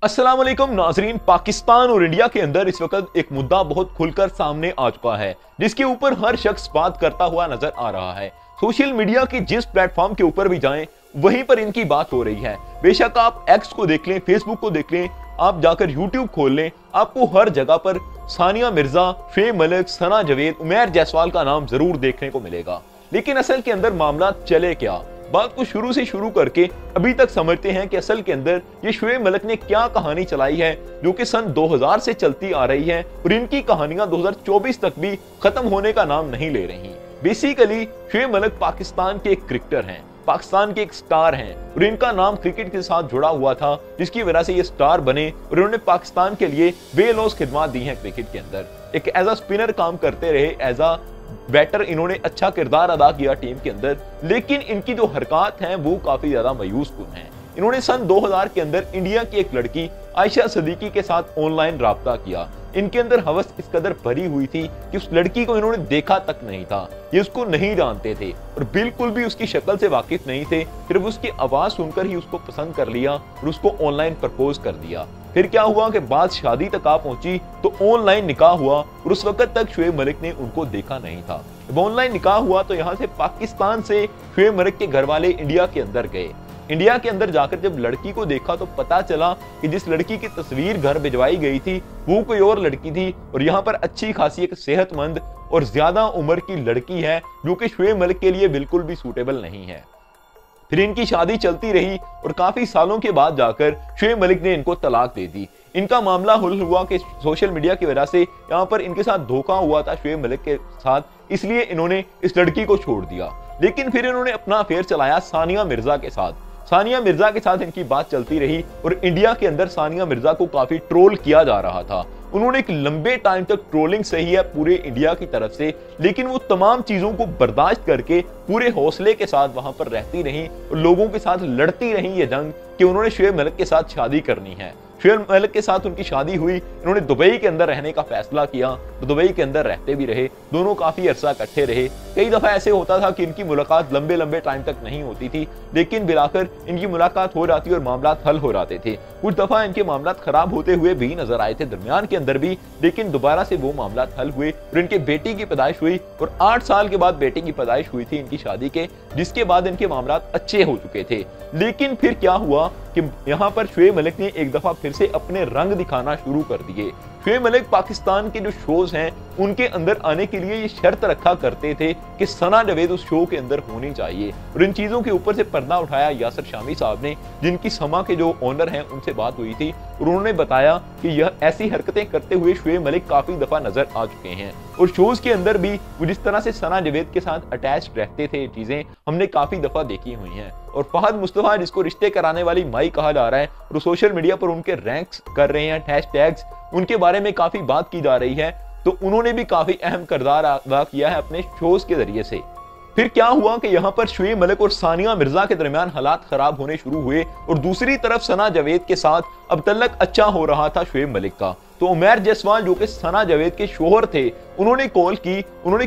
अस्सलाम वालेकुम नाजरीन। पाकिस्तान और इंडिया के अंदर इस वक्त एक मुद्दा बहुत खुलकर सामने आ चुका है, जिसके ऊपर हर शख्स बात करता हुआ नजर आ रहा है। सोशल मीडिया के जिस प्लेटफॉर्म के ऊपर भी जाएं, वहीं पर इनकी बात हो रही है। बेशक आप एक्स को देख लें, फेसबुक को देख लें, आप जाकर यूट्यूब खोल लें, आपको हर जगह पर सानिया मिर्जा, शुएब मलिक, सना जावेद, उमैर जायसवाल का नाम जरूर देखने को मिलेगा। लेकिन असल के अंदर मामला चले क्या, बात को शुरू से शुरू करके अभी तक समझते हैं कि असल के अंदर ये शुएब मलिक ने क्या कहानी चलाई है, जो कि सन 2000 से चलती आ रही है और इनकी कहानियां 2024 तक भी खत्म होने का नाम नहीं ले रही। बेसिकली शुएब मलिक पाकिस्तान के एक क्रिकेटर हैं, पाकिस्तान के एक स्टार हैं और इनका नाम क्रिकेट के साथ जुड़ा हुआ था, जिसकी वजह से ये स्टार बने और उन्होंने पाकिस्तान के लिए बेलौस खिदमत दी हैं क्रिकेट के अंदर। एक एज अ स्पिनर काम करते रहे, एज अ बैटर इन्होंने अच्छा किरदार अदा किया टीम के अंदर, लेकिन इनकी जो हरकत हैं वो काफी ज्यादा मायूस कुन हैं। इन्होंने सन 2000 के अंदर इंडिया की एक लड़की आयशा सदीकी के साथ ऑनलाइन राब्ता किया। इनके अंदर हवस इस कदर भरी हुई थी कि उस लड़की को इन्होंने देखा तक नहीं था, ये उसको नहीं जानते थे और बिल्कुल भी उसकी शक्ल से वाकिफ नहीं थे। सिर्फ उसकी आवाज सुनकर ही उसको पसंद कर लिया और उसको ऑनलाइन प्रपोज कर दिया। फिर क्या हुआ कि बात शादी तक आ पहुंची तो ऑनलाइन निकाह हुआ और उस वक्त तक शुएब मलिक ने उनको देखा नहीं था। जब ऑनलाइन निकाह हुआ तो यहाँ से पाकिस्तान से शुएब मलिक के घर वाले इंडिया के अंदर गए। इंडिया के अंदर जाकर जब लड़की को देखा तो पता चला कि जिस लड़की की तस्वीर घर भिजवाई गई थी वो कोई और लड़की थी और यहाँ पर अच्छी खासी एक सेहतमंद और ज्यादा उम्र की लड़की है, जो कि शुएब मलिक के लिए बिल्कुल भी सूटेबल नहीं है। फिर इनकी शादी चलती रही और काफी सालों के बाद जाकर शुएब मलिक ने इनको तलाक दे दी। इनका मामला हल हुआ कि सोशल मीडिया की वजह से यहाँ पर इनके साथ धोखा हुआ था शुएब मलिक के साथ, इसलिए इन्होंने इस लड़की को छोड़ दिया। लेकिन फिर इन्होंने अपना अफेयर चलाया सानिया मिर्जा के साथ। सानिया मिर्जा के साथ इनकी बात चलती रही और इंडिया के अंदर सानिया मिर्जा को काफी ट्रोल किया जा रहा था। उन्होंने एक लंबे टाइम तक ट्रोलिंग सही है पूरे इंडिया की तरफ से, लेकिन वो तमाम चीजों को बर्दाश्त करके पूरे हौसले के साथ वहां पर रहती रही और लोगों के साथ लड़ती रही ये जंग कि उन्होंने शुएब मलिक के साथ शादी करनी है। शुएब मलिक के साथ उनकी शादी हुई, इन्होंने दुबई के अंदर रहने का फैसला किया तो दुबई के अंदर रहते भी रहे, दोनों काफी अरसा इकट्ठे रहे। कई दफा ऐसे होता था कि इनकी मुलाकात लंबे लंबे टाइम तक नहीं होती थी, लेकिन बिलाकर इनकी मुलाकात हो जाती और मामला हल हो जाते थे। कुछ दफा इनके मामला खराब होते हुए भी नजर आए थे दरमियान के अंदर भी, लेकिन दोबारा से वो मामला हल हुए और इनके बेटी की पैदाइश हुई और 8 साल के बाद बेटी की पैदाइश हुई थी इनकी शादी के, जिसके बाद इनके मामला अच्छे हो चुके थे। लेकिन फिर क्या हुआ कि यहाँ पर शुएब मलिक ने एक दफा फिर से अपने रंग दिखाना शुरू कर दिए। शुएब मलिक पाकिस्तान के जो शोज हैं उनके अंदर आने के लिए ये शर्त रखा करते थे कि सना जावेद उस शो के अंदर होनी चाहिए और इन चीजों के ऊपर से पर्दा उठाया यासर शामी साहब ने, जिनकी समा के जो ओनर हैं उनसे बात हुई थी और उन्होंने बताया कि यह ऐसी हरकतें करते हुए शुएब मलिक काफी दफा नजर आ चुके हैं और शोज के अंदर भी वो जिस तरह से सना जावेद के साथ अटैच रहते थे, चीजें हमने काफी दफा देखी हुई हैं। और फहद मुस्तफा जिसको रिश्ते कराने वाली माई कहा जा रहा है और सोशल मीडिया पर उनके रैंक्स कर रहे हैं, हैशटैग्स, उनके बारे में काफी बात की जा रही है, तो उन्होंने भी काफी अहम किरदार अदा किया है अपने शोज के जरिए से। फिर क्या हुआ कि यहाँ पर शुएब मलिक और सानिया मिर्जा के दरमियान हालात खराब होने शुरू हुए और दूसरी तरफ सना जावेद के साथ अब तलक अच्छा हो रहा था शुएब मलिक का। तो उमैर जायसवाल जो कि सना जावेद के शोहर थे, उन्होंने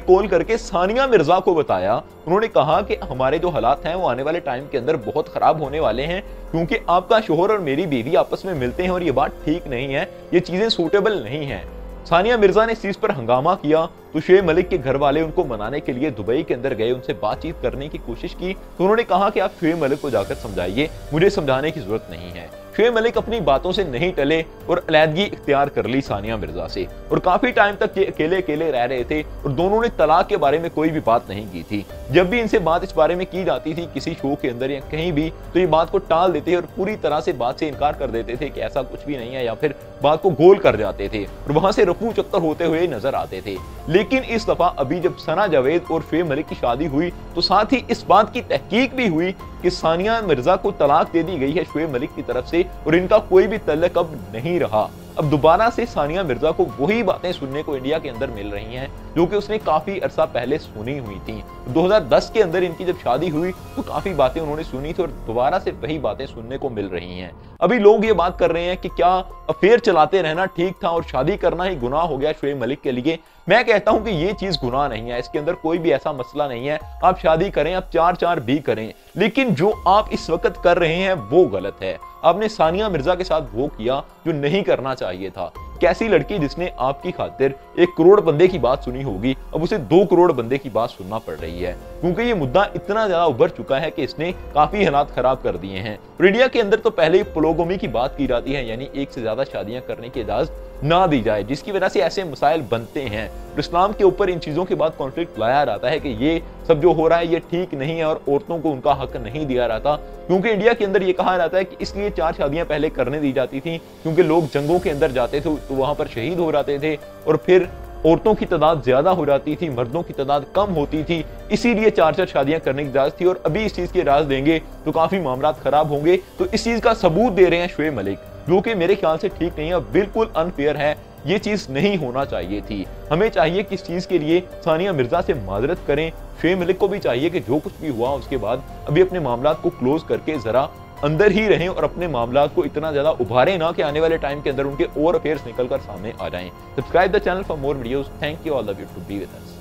कॉल करके सानिया मिर्जा को बताया। उन्होंने कहा कि हमारे जो हालात हैं वो आने वाले टाइम के अंदर बहुत खराब होने वाले हैं, क्योंकि आपका शोहर और मेरी बीवी आपस में मिलते हैं और ये बात ठीक नहीं है, ये चीजें सूटेबल नहीं है। सानिया मिर्जा ने इस चीज पर हंगामा किया तो शुएब मलिक के घर वाले उनको मनाने के लिए दुबई के अंदर गए, उनसे बातचीत करने की कोशिश की तो उन्होंने कहा कि आप शुएब मलिक को जाकर समझाइए, मुझे समझाने की जरूरत नहीं है। शुएब मलिक अपनी बातों से नहीं टले और अलहदगी इख्तियार कर ली सानिया मिर्जा से और काफी टाइम तक ये अकेले अकेले रह रहे थे और दोनों ने तलाक के बारे में कोई भी बात नहीं की थी। जब भी इनसे बात इस बारे में की जाती थी किसी शो के अंदर या कहीं भी, तो ये बात को टाल देते और पूरी तरह से बात से इनकार कर देते थे कि ऐसा कुछ भी नहीं है, या फिर बात को गोल कर जाते थे और वहां से रफू चक्कर होते हुए नजर आते थे। लेकिन इस दफा अभी जब सना जावेद और शुएब मलिक की शादी हुई तो साथ ही इस बात की तहकीक भी हुई कि सानिया मिर्जा को तलाक दे दी गई है शुएब मलिक की तरफ से और इनका कोई भी तल्लक अब नहीं रहा। अब दोबारा से सानिया मिर्जा को वही बातें सुनने को इंडिया के अंदर मिल रही हैं जो कि उसने काफी अरसा पहले सुनी हुई थी। 2010 के अंदर इनकी जब शादी हुई तो काफी बातें उन्होंने सुनी थी और दोबारा से वही बातें सुनने को मिल रही हैं। अभी लोग ये बात कर रहे हैं कि क्या अफेयर चलाते रहना ठीक था और शादी करना ही गुनाह हो गया शोएब मलिक के लिए। मैं कहता हूं कि ये चीज गुनाह नहीं है, इसके अंदर कोई भी ऐसा मसला नहीं है। आप शादी करें, आप 4-4 भी करें, लेकिन जो आप इस वक्त कर रहे हैं वो गलत है। आपने सानिया मिर्जा के साथ वो किया जो नहीं करना चाहिए था। कैसी लड़की जिसने आपकी खातिर 1 करोड़ बंदे की बात सुनी होगी, अब उसे 2 करोड़ बंदे की बात सुनना पड़ रही है, क्योंकि ये मुद्दा इतना ज्यादा उभर चुका है कि इसने काफी हालात खराब कर दिए हैं। इंडिया के अंदर तो पहले ही पोलोगमी की बात की जाती है, यानी एक से ज्यादा शादियां करने की इजाजत ना दी जाए, जिसकी वजह से ऐसे मसाइल बनते हैं। इस्लाम के ऊपर इन चीजों के बाद कॉन्फ्लिक्ट लाया जाता है कि ये सब जो हो रहा है ये ठीक नहीं है और औरतों को उनका हक नहीं दिया जाता, क्योंकि इंडिया के अंदर ये कहा जाता है कि इसलिए 4 शादियां पहले करने दी जाती थी क्योंकि लोग जंगों के अंदर जाते थे तो वहां पर शहीद हो जाते थे और फिर औरतों की तादाद ज्यादा हो जाती थी, मर्दों की तादाद कम होती थी, इसीलिए 4-4 शादियां करने की इजाजत थी। और अभी इस चीज की राज देंगे तो काफी मामला खराब होंगे। तो इस चीज का सबूत दे रहे हैं शोएब मलिक, जो कि मेरे ख्याल से ठीक नहीं है, बिल्कुल अनफेयर है। ये चीज नहीं होना चाहिए थी। हमें चाहिए कि इस चीज के लिए सानिया मिर्जा से माजरत करें। शोएब मलिक को भी चाहिए कि जो कुछ भी हुआ उसके बाद अभी अपने मामला को क्लोज करके जरा अंदर ही रहें और अपने मामला को इतना ज्यादा उभारें ना कि आने वाले टाइम के अंदर उनके और अफेयर्स निकलकर सामने आ जाएं। Subscribe the channel for more videos. Thank you all of you to be with us.